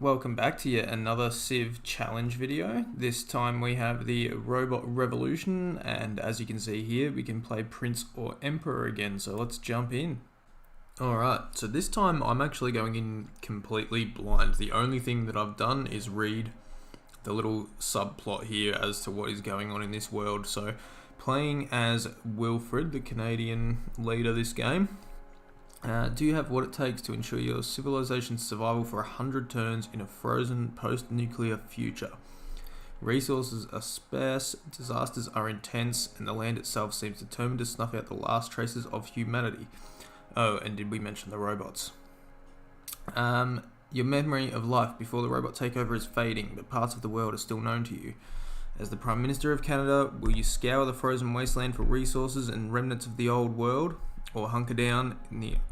Welcome back to yet another Civ challenge video. This time we have the Robot Revolution, and as you can see here, we can play Prince or Emperor again, so let's jump in. Alright, so this time I'm actually going in completely blind. The only thing that I've done is read the little subplot here as to what is going on in this world. So playing as Wilfred, the Canadian leader this game. Do you have what it takes to ensure your civilization's survival for 100 turns in a frozen post-nuclear future? Resources are sparse, disasters are intense, and the land itself seems determined to snuff out the last traces of humanity. Oh, and did we mention the robots? Your memory of life before the robot takeover is fading, but parts of the world are still known to you. As the Prime Minister of Canada, will you scour the frozen wasteland for resources and remnants of the old world? Or hunker down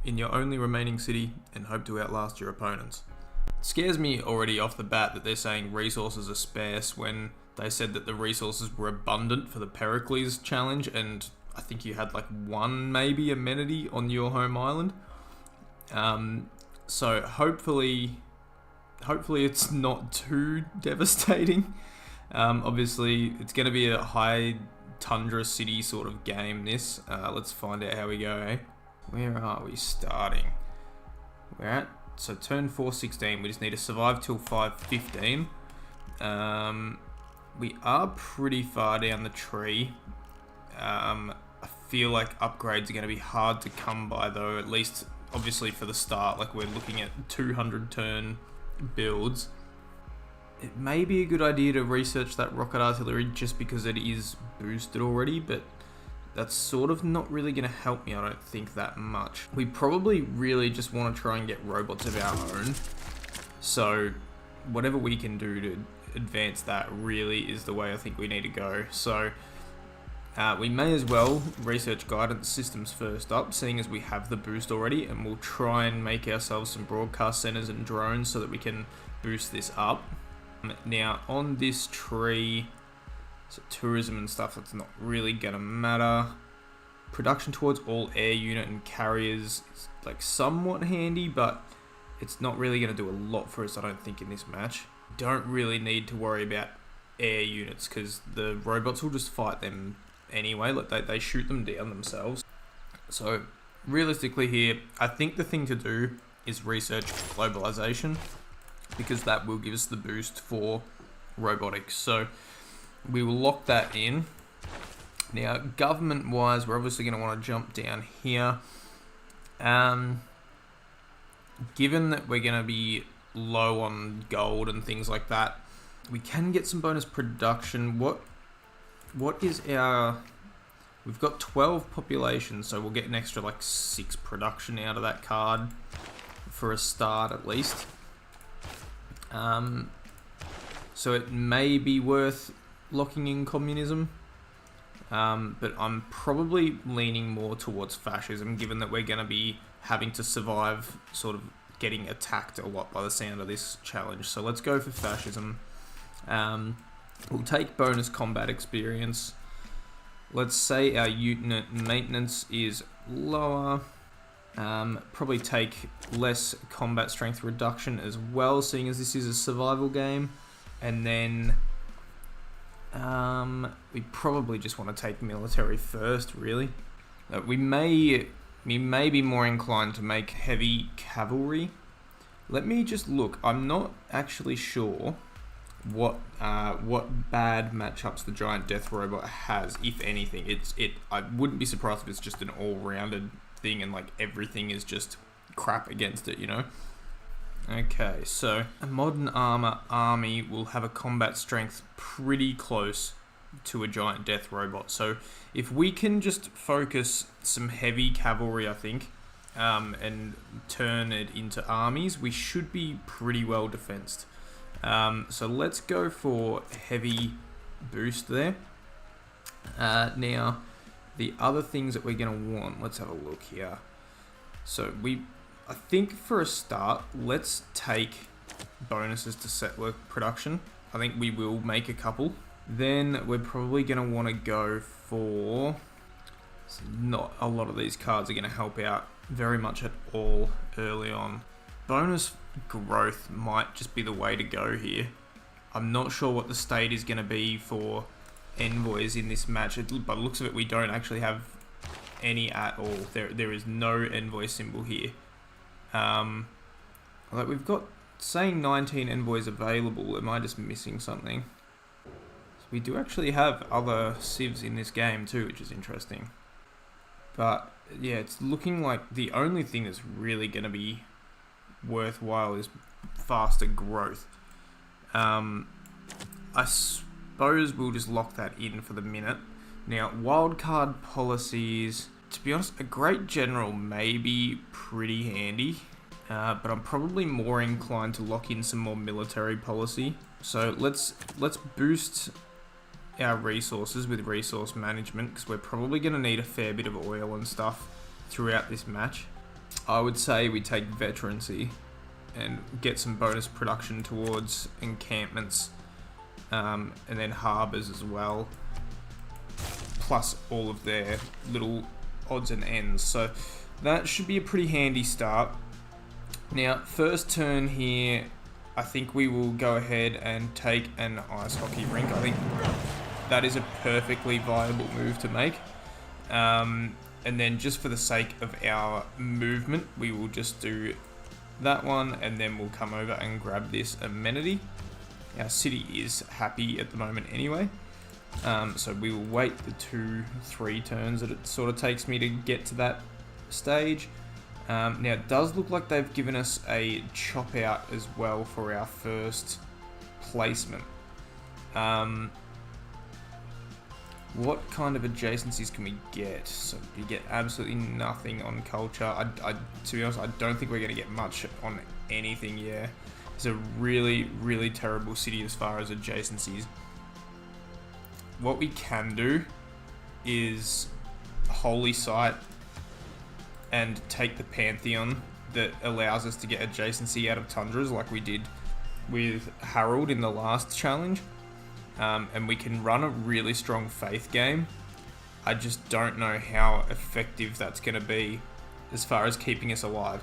in your only remaining city and hope to outlast your opponents? It scares me already off the bat that they're saying resources are sparse when they said that the resources were abundant for the Pericles challenge, and I think you had like one maybe amenity on your home island. So hopefully it's not too devastating. Obviously it's going to be a high tundra city sort of game this. Let's find out how we go, eh? Where are we starting? We're at, so turn 4:16, we just need to survive till 5:15. We are pretty far down the tree. I feel like upgrades are going to be hard to come by though, at least obviously for the start. Like we're looking at 200 turn builds. It may be a good idea to research that rocket artillery just because it is boosted already, but that's sort of not really going to help me, I don't think, that much. We probably really just want to try and get robots of our own. So whatever we can do to advance that really is the way I think we need to go. So we may as well research guidance systems first up, seeing as we have the boost already, and we'll try and make ourselves some broadcast centers and drones so that we can boost this up. Now on this tree, so tourism and stuff, that's not really gonna matter. Production towards all air unit and carriers is like somewhat handy, but it's not really gonna do a lot for us, I don't think, in this match. Don't really need to worry about air units because the robots will just fight them anyway. Like they shoot them down themselves. So realistically here, I think the thing to do is research globalization, because that will give us the boost for robotics. So we will lock that in. Now, government wise, we're obviously going to want to jump down here. Given that we're going to be low on gold and things like that, we can get some bonus production. What is our... We've got 12 population, so we'll get an extra like 6 production out of that card for a start at least. So it may be worth locking in communism, but I'm probably leaning more towards fascism, given that we're going to be having to survive sort of getting attacked a lot by the sound of this challenge. So let's go for fascism. We'll take bonus combat experience. Let's say our unit maintenance is lower. Probably take less combat strength reduction as well, seeing as this is a survival game. And then we probably just want to take military first, really. We may be more inclined to make heavy cavalry. Let me just look. I'm not actually sure what bad matchups the giant death robot has, if anything. I wouldn't be surprised if it's just an all-rounded thing and like everything is just crap against it, you know? Okay, so a modern armor army will have a combat strength pretty close to a giant death robot. So if we can just focus some heavy cavalry, I think, and turn it into armies, we should be pretty well defensed. So let's go for heavy boost there. Now, the other things that we're going to want, let's have a look here. So I think for a start, let's take bonuses to settler production. I think we will make a couple. Then we're probably going to want to go for... Not a lot of these cards are going to help out very much at all early on. bonus growth might just be the way to go here. I'm not sure what the state is going to be for envoys in this match. By the looks of it, we don't actually have any at all. There is no envoy symbol here. Like we've got saying 19 envoys available. Am I just missing something? So we do actually have other civs in this game too, which is interesting. But yeah, it's looking like the only thing that's really going to be worthwhile is faster growth. I suppose we'll just lock that in for the minute. Now, wildcard policies, to be honest, a great general may be pretty handy, but I'm probably more inclined to lock in some more military policy. So let's boost our resources with resource management, because we're probably going to need a fair bit of oil and stuff throughout this match. I would say we take veterancy and get some bonus production towards encampments, and then harbours as well, plus all of their little odds and ends. So that should be a pretty handy start. Now, first turn here, I think we will go ahead and take an ice hockey rink. I think that is a perfectly viable move to make. And then just for the sake of our movement, we will just do that one, and then we'll come over and grab this amenity. Our city is happy at the moment anyway. So we will wait the 2-3 turns that it sort of takes me to get to that stage. Now it does look like they've given us a chop out as well for our first placement. What kind of adjacencies can we get? So we get absolutely nothing on culture. To be honest, I don't think we're going to get much on anything. Yeah, it's a really, really terrible city as far as adjacencies. What we can do is Holy Site and take the Pantheon that allows us to get adjacency out of tundras like we did with Harold in the last challenge. And we can run a really strong faith game. I just don't know how effective that's going to be as far as keeping us alive.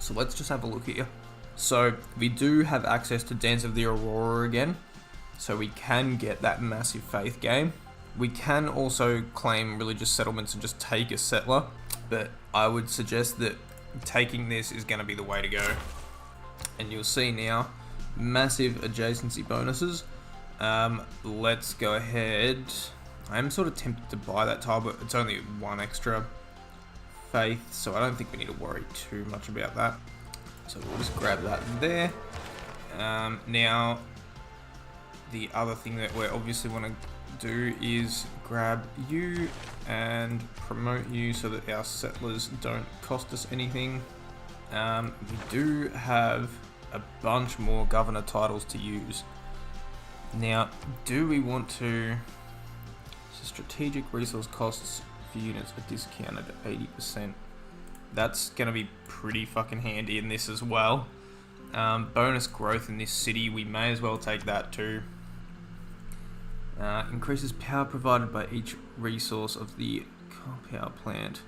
So let's just have a look here. So we do have access to Dance of the Aurora again, so we can get that massive faith game. We can also claim religious settlements and just take a settler, but I would suggest that taking this is going to be the way to go. And you'll see now, massive adjacency bonuses. Let's go ahead. I am sort of tempted to buy that tile, but it's only one extra faith, so I don't think we need to worry too much about that. So we'll just grab that there. Now, the other thing that we obviously want to do is grab you and promote you so that our settlers don't cost us anything. We do have a bunch more governor titles to use. Now, do we want to... So strategic resource costs for units are discounted at 80%. That's going to be pretty fucking handy in this as well. Bonus growth in this city, we may as well take that too. Increases power provided by each resource of the power plant.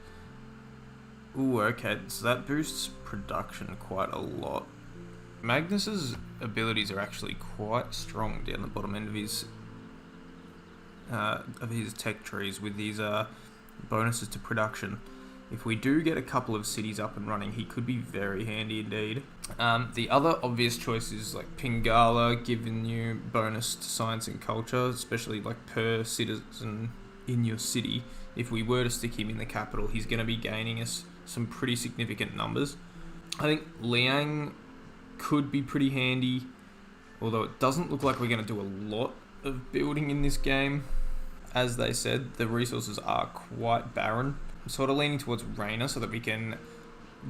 Ooh, okay, so that boosts production quite a lot. Magnus's abilities are actually quite strong down the bottom end of his tech trees with these bonuses to production. If we do get a couple of cities up and running, he could be very handy indeed. The other obvious choice is like Pingala, giving you bonus to science and culture, especially like per citizen in your city. If we were to stick him in the capital, he's going to be gaining us some pretty significant numbers. I think Liang could be pretty handy, although it doesn't look like we're going to do a lot of building in this game. As they said, the resources are quite barren. I'm sort of leaning towards Rainer so that we can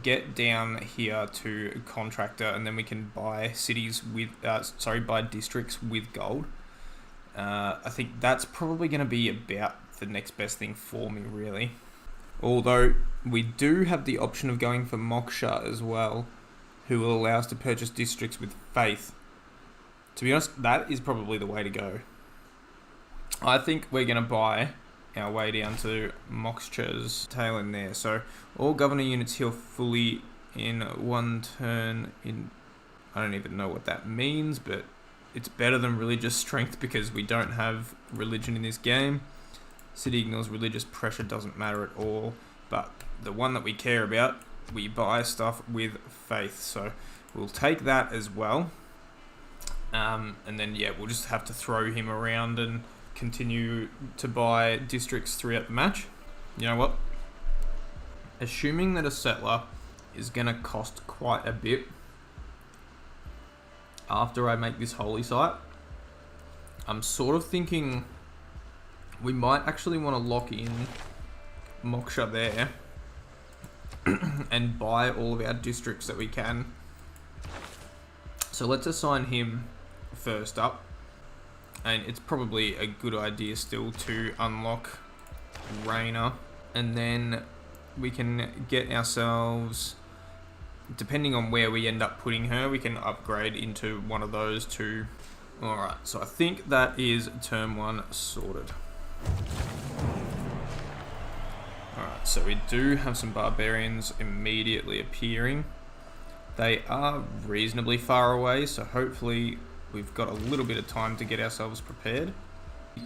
get down here to Contractor, and then we can buy cities with, buy districts with gold. I think that's probably going to be about the next best thing for me, really. Although we do have the option of going for Moksha as well, who will allow us to purchase districts with faith. To be honest, that is probably the way to go. I think we're going to buy our way down to Moksha's tail end there. So all governor units heal fully in 1 turn. I don't even know what that means, but it's better than religious strength because we don't have religion in this game. City ignores religious pressure, doesn't matter at all. But the one that we care about, we buy stuff with faith. So we'll take that as well. And then, yeah, we'll just have to throw him around and continue to buy districts throughout the match. You know what? Assuming that a settler is going to cost quite a bit after I make this holy site, I'm sort of thinking we might actually want to lock in Moksha there and buy all of our districts that we can. So let's assign him first up, and it's probably a good idea still to unlock Raina, and then we can get ourselves, depending on where we end up putting her, we can upgrade into one of those two. Alright, so I think that is turn 1 sorted. Alright, so we do have some barbarians immediately appearing. They are reasonably far away, so hopefully we've got a little bit of time to get ourselves prepared.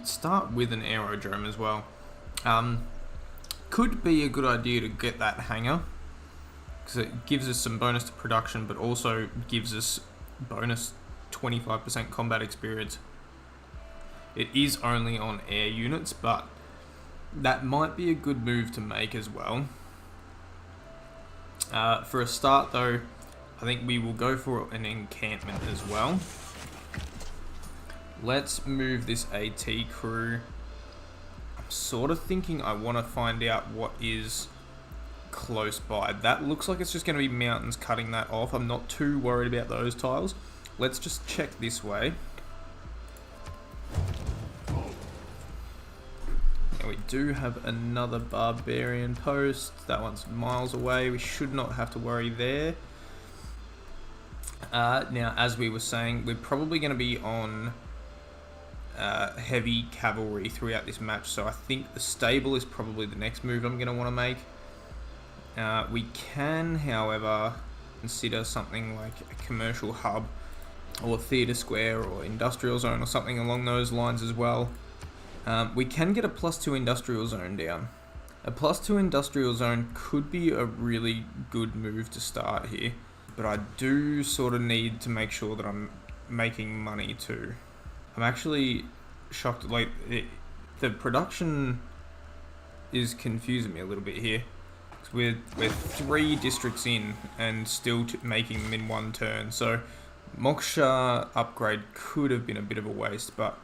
Start with an aerodrome as well. Could be a good idea to get that hangar, because it gives us some bonus to production, but also gives us bonus 25% combat experience. It is only on air units, but that might be a good move to make as well. For a start though, I think we will go for an encampment as well. Let's move this AT crew. I'm sort of thinking I want to find out what is close by. That looks like it's just going to be mountains cutting that off. I'm not too worried about those tiles. Let's just check this way. Now we do have another barbarian post. That one's miles away. We should not have to worry there. Now, as we were saying, we're probably going to be on heavy cavalry throughout this match, so I think the stable is probably the next move I'm going to want to make. We can, however, consider something like a commercial hub or theatre square or industrial zone or something along those lines as well. We can get a +2 industrial zone down. A +2 industrial zone could be a really good move to start here, but I do sort of need to make sure that I'm making money too. I'm actually shocked, like, the production is confusing me a little bit here. We're 3 districts in and still making them in 1 turn, so Moksha upgrade could have been a bit of a waste, but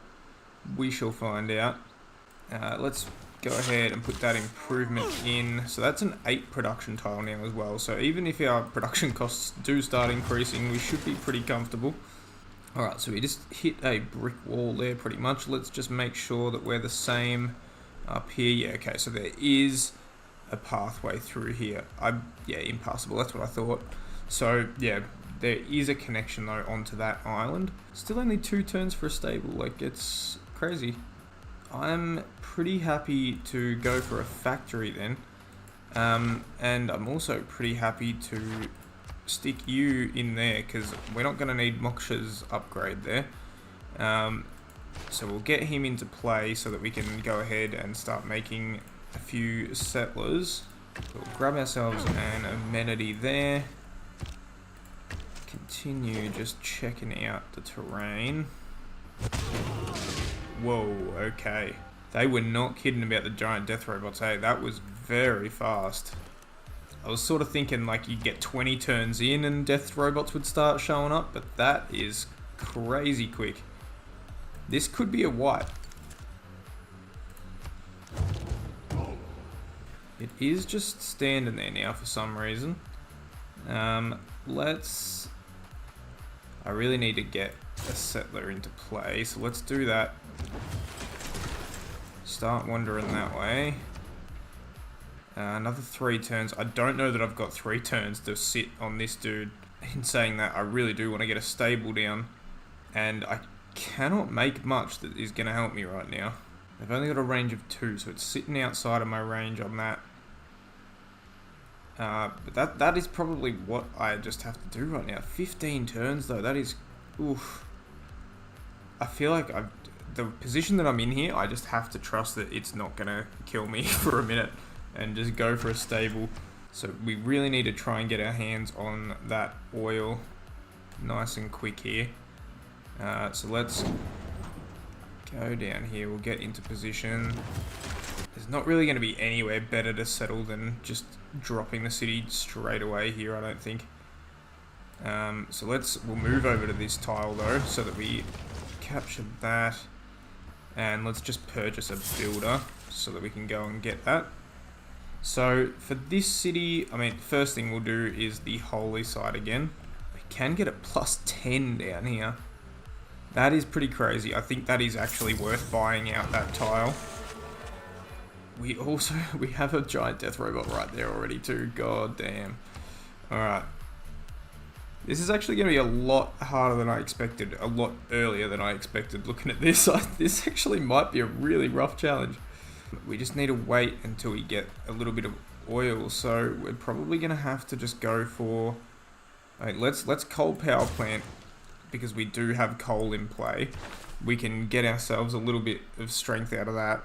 we shall find out. Let's go ahead and put that improvement in. So that's an 8 production tile now as well, so even if our production costs do start increasing, we should be pretty comfortable. Alright, so we just hit a brick wall there pretty much. Let's just make sure that we're the same up here. Yeah, okay, so there is a pathway through here. Yeah, impassable, that's what I thought. So yeah, there is a connection though onto that island. Still only 2 turns for a stable, like, it's crazy. I'm pretty happy to go for a factory then, and I'm also pretty happy to stick you in there because we're not going to need Moksha's upgrade there. So we'll get him into play so that we can go ahead and start making a few settlers. We'll grab ourselves an amenity there. Continue just checking out the terrain. Whoa, okay. They were not kidding about the giant death robots, hey? That was very fast. I was sort of thinking like you'd get 20 turns in and death robots would start showing up, but that is crazy quick. This could be a wipe. It is just standing there now for some reason. I really need to get a settler into play, so let's do that. Start wandering that way. Another 3 turns. I don't know that I've got 3 turns to sit on this dude. In saying that, I really do want to get a stable down, and I cannot make much that is going to help me right now. I've only got a range of 2, so it's sitting outside of my range on that. But that is probably what I just have to do right now. 15 turns though, that is, oof. I feel like the position that I'm in here, I just have to trust that it's not gonna kill me for a minute and just go for a stable. So we really need to try and get our hands on that oil nice and quick here. So let's go down here. We'll get into position. There's not really going to be anywhere better to settle than just dropping the city straight away here, I don't think. So we'll move over to this tile though, so that we capture that. And let's just purchase a builder so that we can go and get that. So for this city, I mean, first thing we'll do is the holy site again. We can get a plus 10 down here. That is pretty crazy. I think that is actually worth buying out that tile. We have a giant death robot right there already too. God damn. Alright. This is actually going to be a lot harder than I expected. A lot earlier than I expected looking at this. This actually might be a really rough challenge. We just need to wait until we get a little bit of oil. So we're probably going to have to just go for... Alright, let's coal power plant. Because we do have coal in play. We can get ourselves a little bit of strength out of that.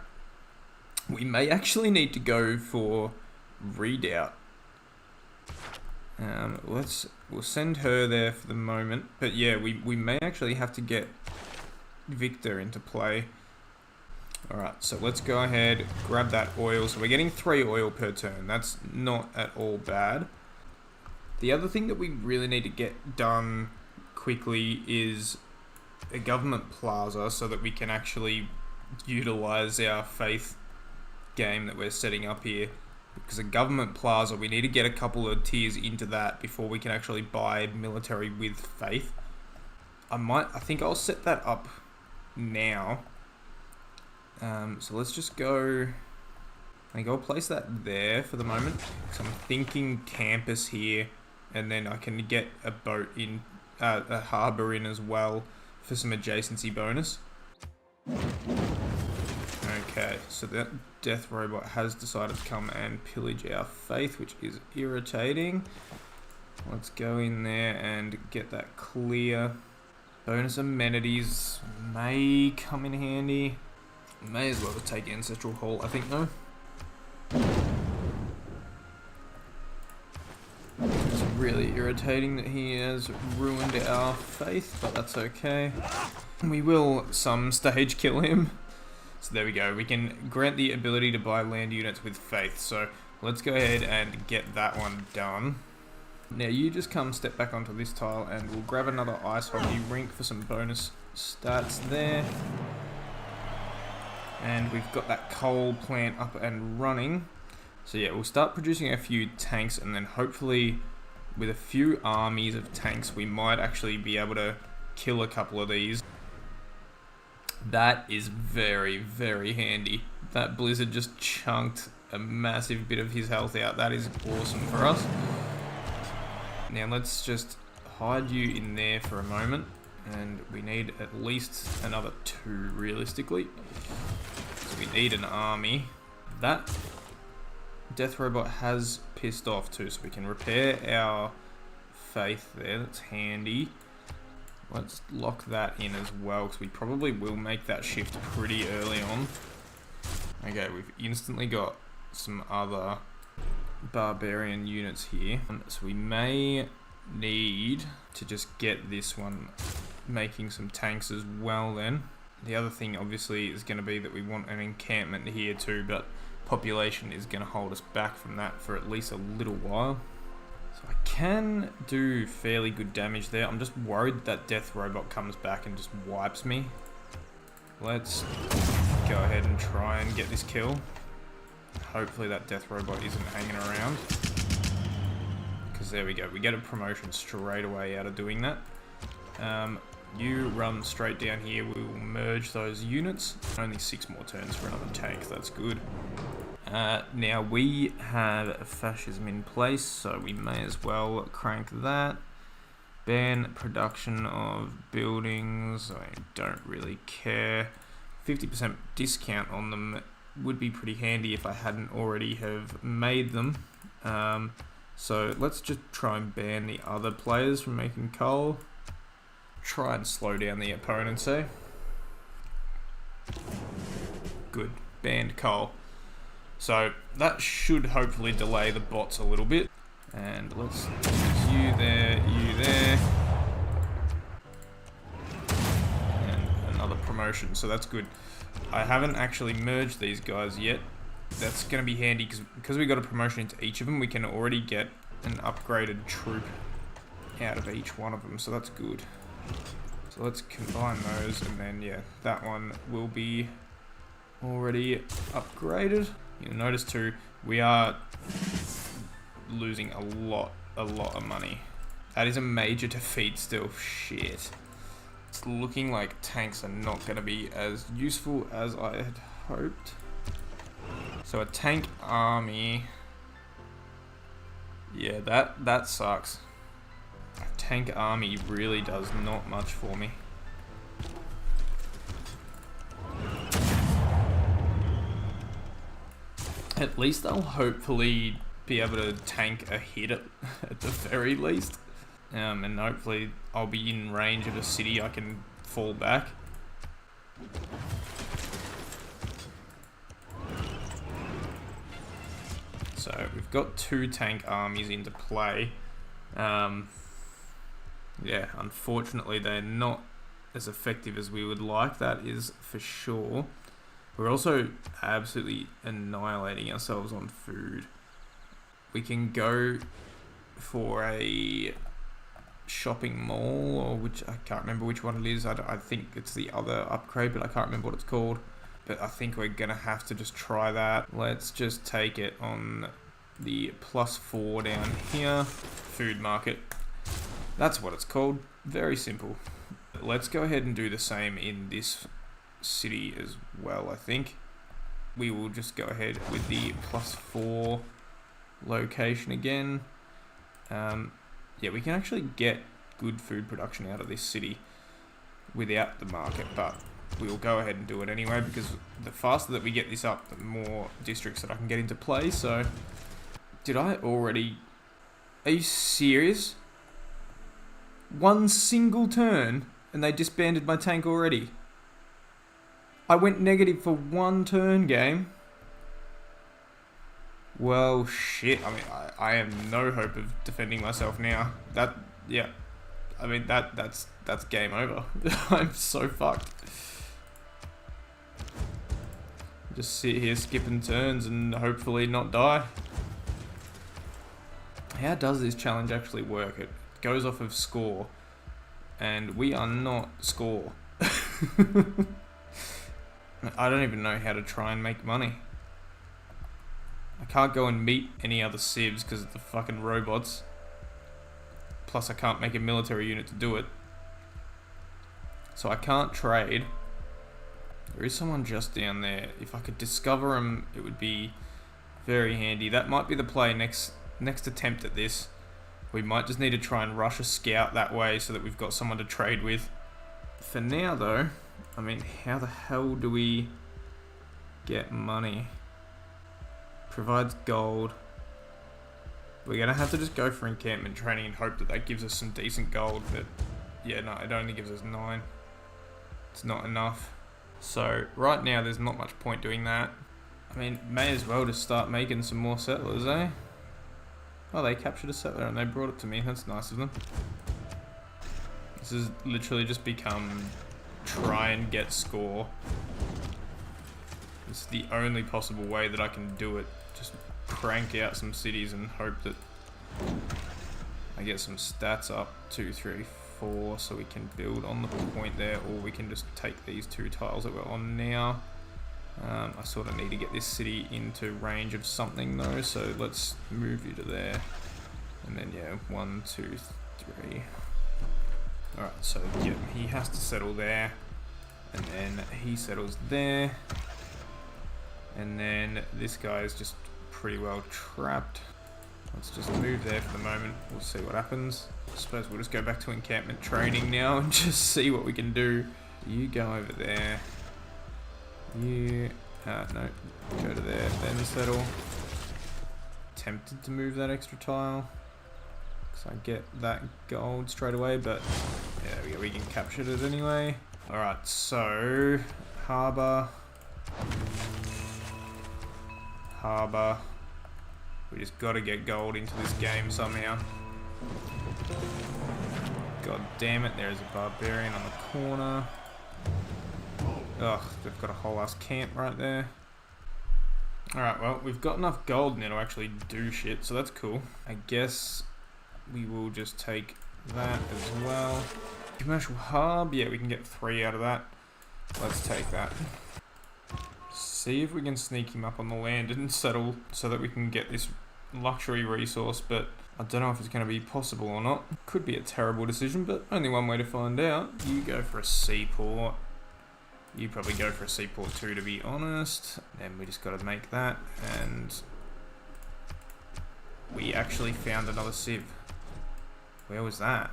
We may actually need to go for redoubt. We'll send her there for the moment. But yeah, we may actually have to get Victor into play. Alright, so let's go ahead, grab that oil. So we're getting 3 oil per turn. That's not at all bad. The other thing that we really need to get done quickly is a government plaza so that we can actually utilize our faith game that we're setting up here. Because a government plaza, we need to get a couple of tiers into that before we can actually buy military with faith. I think I'll set that up now. So let's just go, I think I'll place that there for the moment. So I'm thinking campus here, and then I can get a boat in, a harbour in as well for some adjacency bonus. Okay, so that death robot has decided to come and pillage our faith, which is irritating. Let's go in there and get that clear. Bonus amenities may come in handy. May as well take Ancestral Hall, I think, though. It's really irritating that he has ruined our faith, but that's okay. We will some stage kill him. So there we go. We can grant the ability to buy land units with faith. So let's go ahead and get that one done. Now you just come step back onto this tile and we'll grab another ice hockey rink for some bonus stats there. And we've got that coal plant up and running. So yeah, we'll start producing a few tanks, and then hopefully with a few armies of tanks, we might actually be able to kill a couple of these. That is very, very handy. That blizzard just chunked a massive bit of his health out. That is awesome for us. Now let's just hide you in there for a moment. And we need at least another 2 realistically. So we need an army. That death robot has pissed off too, so we can repair our faith there. That's handy. Let's lock that in as well, because we probably will make that shift pretty early on. Okay, we've instantly got some other barbarian units here. So we may need to just get this one making some tanks as well then. The other thing obviously is going to be that we want an encampment here too, but population is going to hold us back from that for at least a little while. So I can do fairly good damage there. I'm just worried that death robot comes back and just wipes me. Let's go ahead and try and get this kill. Hopefully that death robot isn't hanging around. Because there we go. We get a promotion straight away out of doing that. You run straight down here. We will merge those units. Only 6 more turns for another tank. That's good. Now we have fascism in place, so we may as well crank that. Ban production of buildings. I don't really care. 50% discount on them would be pretty handy if I hadn't already have made them. So let's just try and ban the other players from making coal. Try and slow down the opponents, eh? Good. Banned coal. So that should hopefully delay the bots a little bit. And let's use you there, and another promotion, so that's good. I haven't actually merged these guys yet. That's going to be handy because we got a promotion into each of them. We can already get an upgraded troop out of each one of them, so that's good. So let's combine those, and then yeah, that one will be already upgraded. You'll notice too, we are losing a lot of money. That is a major defeat still. Shit. It's looking like tanks are not going to be as useful as I had hoped. So a tank army, yeah, that sucks. A tank army really does not much for me. At least I'll hopefully be able to tank a hit at the very least. And hopefully I'll be in range of a city I can fall back. So we've got 2 tank armies into play. Yeah, unfortunately they're not as effective as we would like, that is for sure. We're also absolutely annihilating ourselves on food. We can go for a shopping mall, or which I can't remember which one it is. I think it's the other upgrade, but I can't remember what it's called. But I think we're gonna have to just try that. Let's just take it on the +4 down here. Food market. That's what it's called. Very simple. Let's go ahead and do the same in this city as well, I think. We will just go ahead with the +4 location again. Yeah, we can actually get good food production out of this city without the market, but we will go ahead and do it anyway, because the faster that we get this up, the more districts that I can get into play. So, did I already... Are you serious? One single turn and they disbanded my tank already. I went negative for 1 turn, game. Well, shit. I mean, I have no hope of defending myself now. Yeah. I mean, that's game over. I'm so fucked. Just sit here skipping turns and hopefully not die. How does this challenge actually work? It goes off of score, and we are not score. I don't even know how to try and make money. I can't go and meet any other civs because of the fucking robots. Plus I can't make a military unit to do it. So I can't trade. There is someone just down there. If I could discover him, it would be very handy. That might be the play next attempt at this. We might just need to try and rush a scout that way so that we've got someone to trade with. For now though, I mean, how the hell do we get money? Provides gold. We're gonna have to just go for encampment training and hope that that gives us some decent gold, but yeah, no, it only gives us 9. It's not enough. So right now there's not much point doing that. I mean, may as well just start making some more settlers, eh? Oh, they captured a settler and they brought it to me. That's nice of them. This has literally just become try and get score. This is the only possible way that I can do it. Just crank out some cities and hope that I get some stats up. 2, 3, 4, so we can build on the point there, or we can just take these 2 tiles that we're on now. I sort of need to get this city into range of something though, so let's move you to there. And then yeah, 1, 2, 3. Alright, so yeah, he has to settle there. And then he settles there. And then this guy is just pretty well trapped. Let's just move there for the moment. We'll see what happens. I suppose we'll just go back to encampment training now and just see what we can do. You go over there. You, no, go to there, then settle. tempted to move that extra tile, because I get that gold straight away, but yeah, there we go, we can capture it anyway. Alright, so harbour. We just gotta get gold into this game somehow. God damn it, there's a barbarian on the corner. Ugh, they've got a whole ass camp right there. Alright, well, we've got enough gold now to actually do shit, so that's cool. I guess we will just take that as well. Commercial hub, yeah, we can get 3 out of that. Let's take that. See if we can sneak him up on the land and settle so that we can get this luxury resource, but I don't know if it's going to be possible or not. Could be a terrible decision, but only one way to find out. You go for a seaport. You probably go for a seaport too, to be honest. Then we just got to make that, and we actually found another civ. Where was that?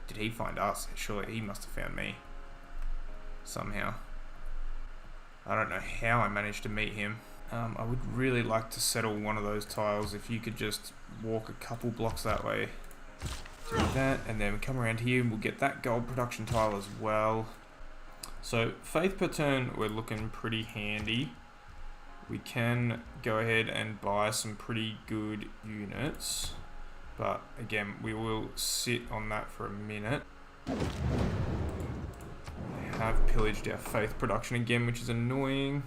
Did he find us? Surely he must have found me somehow. I don't know how I managed to meet him. I would really like to settle one of those tiles. If you could just walk a couple blocks that way. Do that, and then come around here and we'll get that gold production tile as well. So faith per turn, we're looking pretty handy. We can go ahead and buy some pretty good units, but again, we will sit on that for a minute. We have pillaged our faith production again, which is annoying.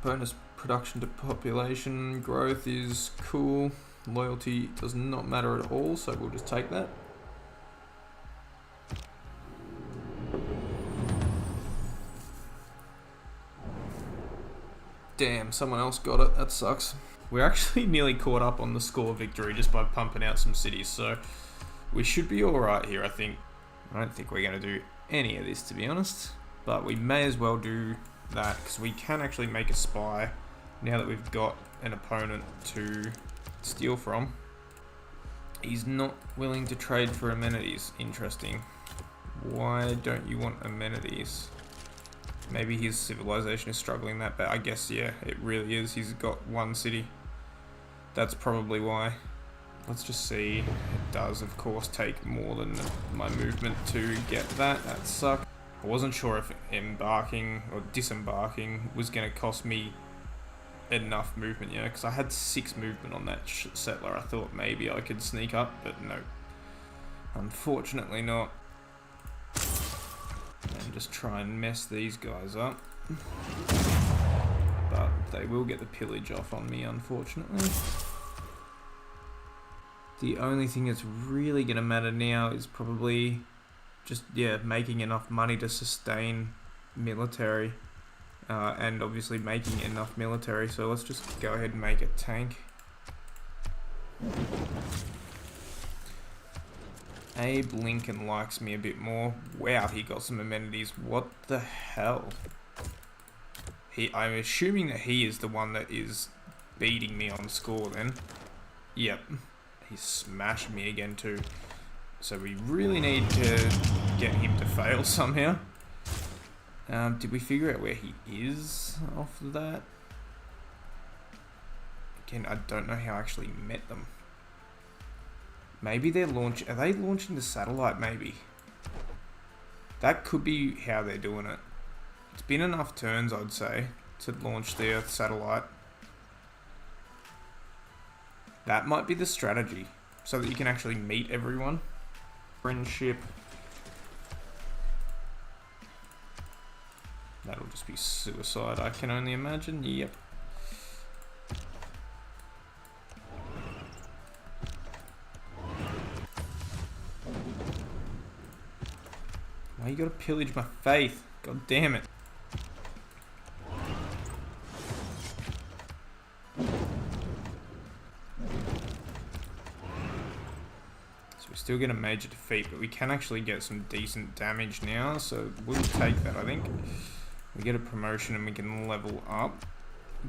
Bonus production to population growth is cool. Loyalty does not matter at all, so we'll just take that. Damn, someone else got it. That sucks. We're actually nearly caught up on the score victory just by pumping out some cities, so we should be alright here, I think. I don't think we're going to do any of this, to be honest, but we may as well do that, because we can actually make a spy now that we've got an opponent to steal from. He's not willing to trade for amenities. Interesting. Why don't you want amenities? Maybe his civilization is struggling that bad. I guess, yeah, it really is. He's got one city. That's probably why. Let's just see. It does, of course, take more than my movement to get that. That sucks. I wasn't sure if embarking or disembarking was going to cost me enough movement, because I had 6 movement on that settler. I thought maybe I could sneak up, but no. Unfortunately not. And just try and mess these guys up. But they will get the pillage off on me, unfortunately. The only thing that's really going to matter now is probably just, yeah, making enough money to sustain military. And obviously making enough military, so let's just go ahead and make a tank. Abe Lincoln likes me a bit more. Wow, he got some amenities. What the hell? I'm assuming that he is the one that is beating me on score then. Yep. He smashed me again too. So we really need to get him to fail somehow. Did we figure out where he is off that? Again, I don't know how I actually met them. Maybe they're are they launching the satellite, maybe? That could be how they're doing it. It's been enough turns, I'd say, to launch the Earth satellite. That might be the strategy, so that you can actually meet everyone. Friendship. That'll just be suicide, I can only imagine. Yep. Why you gotta pillage my faith? God damn it. So we're still getting a major defeat, but we can actually get some decent damage now, so we'll take that, I think. We get a promotion and we can level up.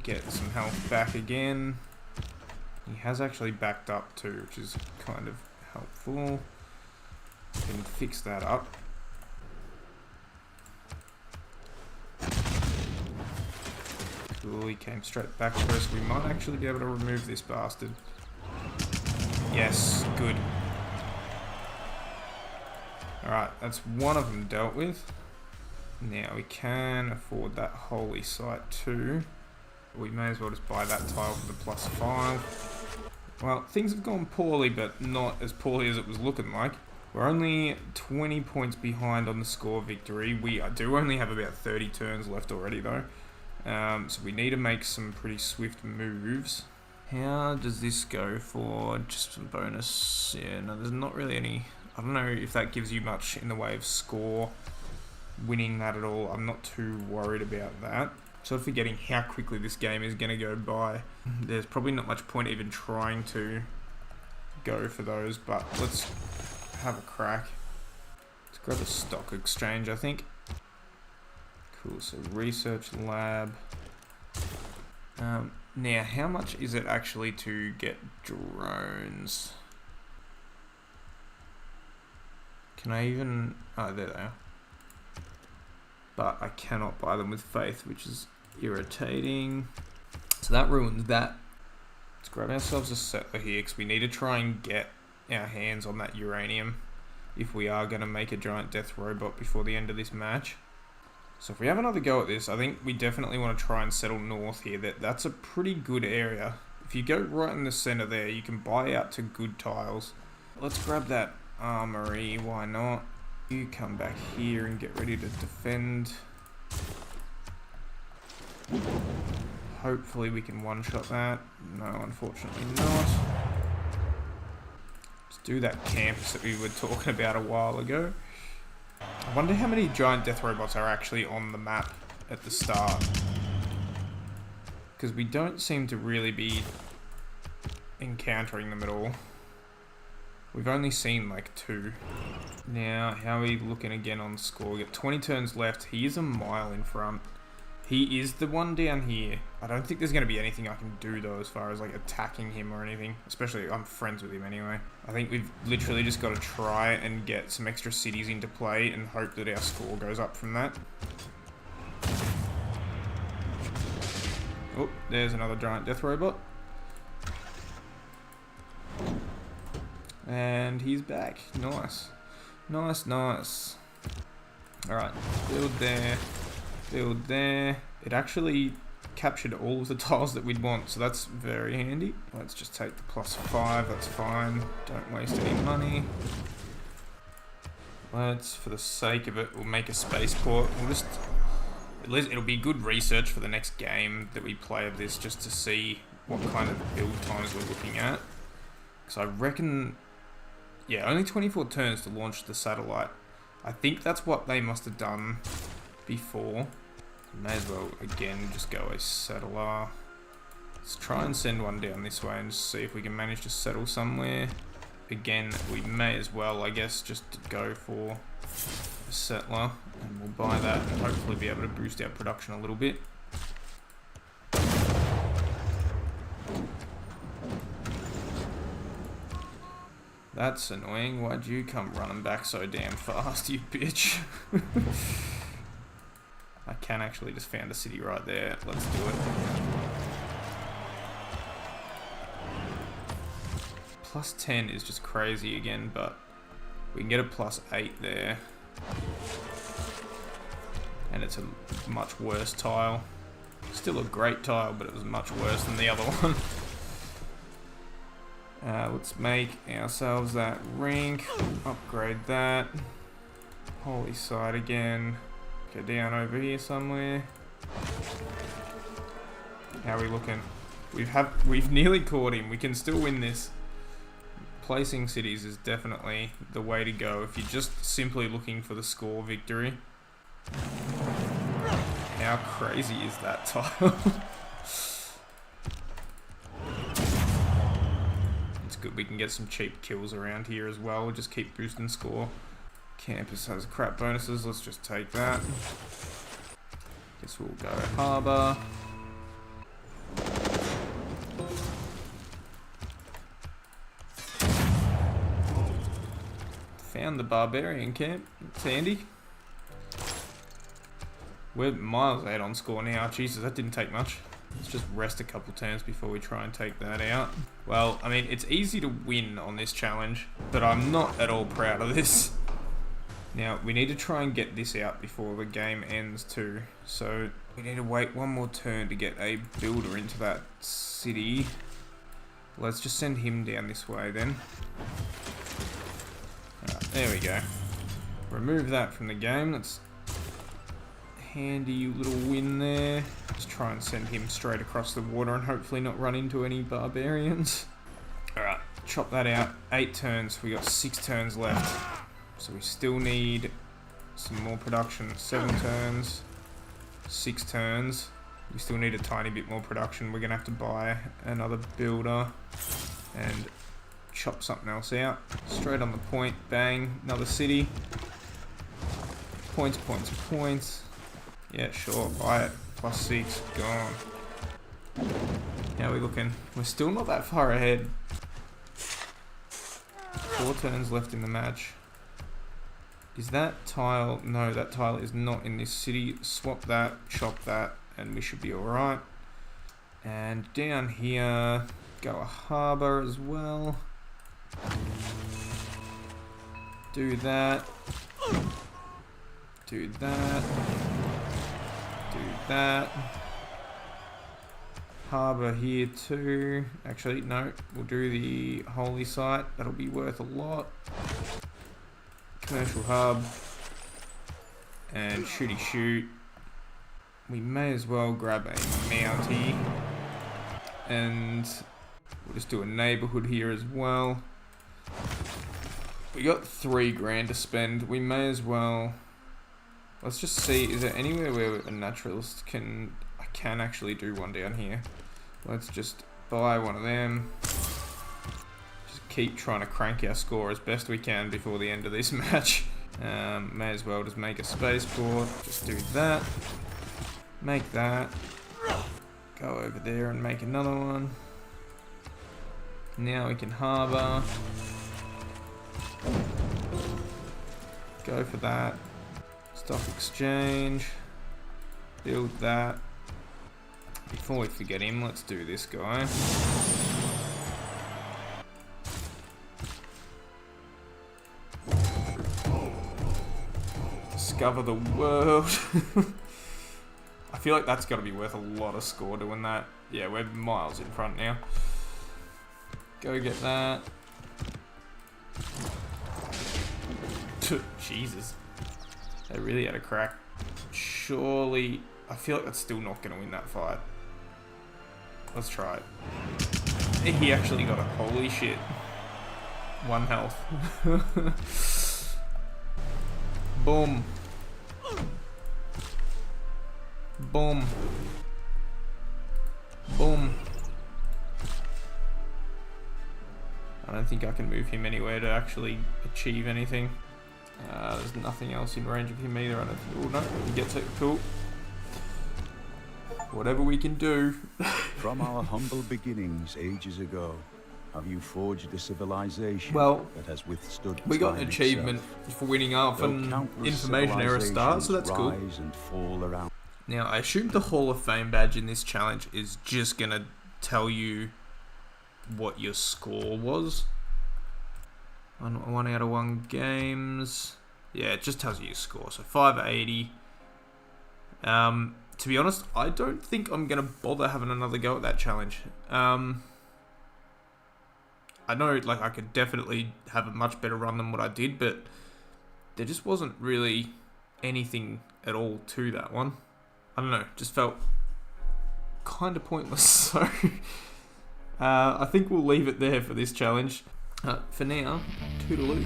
Get some health back again. He has actually backed up too, which is kind of helpful. We can fix that up. Cool, he came straight back to us. We might actually be able to remove this bastard. Yes, good. Alright, that's one of them dealt with. Now we can afford that holy site too. We may as well just buy that tile for the +5. Well, things have gone poorly, but not as poorly as it was looking like. We're only 20 points behind on the score victory. We do only have about 30 turns left already though. So we need to make some pretty swift moves. How does this go for just some bonus? Yeah, no, there's not really any. I don't know if that gives you much in the way of score, winning that at all. I'm not too worried about that. Sort of forgetting how quickly this game is going to go by. There's probably not much point even trying to go for those, but let's have a crack. Let's grab a stock exchange, I think. Cool, so research lab. Now, how much is it actually to get drones? Can I even... Oh, there they are. But I cannot buy them with faith, which is irritating. So that ruins that. Let's grab ourselves a settler here, because we need to try and get our hands on that uranium if we are going to make a giant death robot before the end of this match. So if we have another go at this, I think we definitely want to try and settle north here. That's a pretty good area. If you go right in the center there, you can buy out to good tiles. Let's grab that armory, why not? You come back here and get ready to defend. Hopefully we can one-shot that. No, unfortunately not. Let's do that campus that we were talking about a while ago. I wonder how many giant death robots are actually on the map at the start. Because we don't seem to really be encountering them at all. We've only seen like 2. Now, how are we looking again on score? We got 20 turns left. He is a mile in front. He is the one down here. I don't think there's going to be anything I can do though as far as like attacking him or anything. Especially, I'm friends with him anyway. I think we've literally just got to try and get some extra cities into play and hope that our score goes up from that. Oh, there's another giant death robot. And he's back. Nice. Nice, nice. Alright, build there. Build there. It actually captured all of the tiles that we'd want, so that's very handy. Let's just take the +5, that's fine. Don't waste any money. Let's, for the sake of it, we'll make a spaceport. We'll just... It'll be good research for the next game that we play of this, just to see what kind of build times we're looking at. Because I reckon... Yeah, only 24 turns to launch the satellite. I think that's what they must have done before. May as well, again, just go a settler. Let's try and send one down this way and just see if we can manage to settle somewhere. Again, we may as well, I guess, just go for a settler. And we'll buy that and hopefully be able to boost our production a little bit. That's annoying. Why'd you come running back so damn fast, you bitch? I can actually just found a city right there. Let's do it. +10 is just crazy again, but we can get a +8 there. And it's a much worse tile. Still a great tile, but it was much worse than the other one. Let's make ourselves that rink. Upgrade that. Holy site again. Go down over here somewhere. How are we looking? We've nearly caught him. We can still win this. Placing cities is definitely the way to go if you're just simply looking for the score victory. How crazy is that tile? It's good we can get some cheap kills around here as well. We'll just keep boosting score. Campus has crap bonuses, let's just take that. Guess we'll go harbour. Found the barbarian camp, it's handy. We're miles ahead on score now, Jesus, that didn't take much. Let's just rest a couple turns before we try and take that out. Well, I mean, it's easy to win on this challenge, but I'm not at all proud of this. Now, we need to try and get this out before the game ends too. So, we need to wait one more turn to get a builder into that city. Let's just send him down this way then. Alright, there we go. Remove that from the game. That's handy little win there. Let's try and send him straight across the water and hopefully not run into any barbarians. Alright, chop that out. 8 turns. We got 6 turns left. So we still need some more production. 7 turns. 6 turns. We still need a tiny bit more production. We're going to have to buy another builder and chop something else out. Straight on the point. Bang. Another city. Points, points, points. Yeah, sure. Buy it. +6. Gone. How are we looking? We're still not that far ahead. 4 turns left in the match. Is that tile? No, that tile is not in this city. Swap that, chop that, and we should be alright. And down here, go a harbour as well. Do that. Do that. Do that. Harbour here too. Actually, no, we'll do the holy site. That'll be worth a lot. Commercial hub. And shooty shoot. We may as well grab a mountie. And we'll just do a neighbourhood here as well. We got 3 grand to spend. We may as well... Let's just see, is there anywhere where a naturalist can... I can actually do one down here. Let's just buy one of them. Just keep trying to crank our score as best we can before the end of this match. May as well just make a spaceport. Just do that. Make that. Go over there and make another one. Now we can harbour. Go for that. Stock exchange. Build that. Before we forget him, let's do this guy. Discover the world. I feel like that's got to be worth a lot of score doing that. Yeah, we're miles in front now. Go get that. Jesus. They really had a crack. Surely... I feel like that's still not going to win that fight. Let's try it. He actually got it. Holy shit. 1 health. Boom. Boom. Boom. I don't think I can move him anywhere to actually achieve anything. There's nothing else in range of him either. I don't think. Oh no, he gets it. Cool. Whatever we can do. From our humble beginnings ages ago, have you forged a civilization that has withstood we got an time achievement itself? for winning off an information error start, so that's cool. Rise and fall around. Now, I assume the Hall of Fame badge in this challenge is just going to tell you what your score was. 1 out of 1 games. Yeah, it just tells you your score. So 580. To be honest, I don't think I'm going to bother having another go at that challenge. I know like I could definitely have a much better run than what I did, but there just wasn't really anything at all to that one. I don't know, just felt kind of pointless. So I think we'll leave it there for this challenge. For now, toodaloo.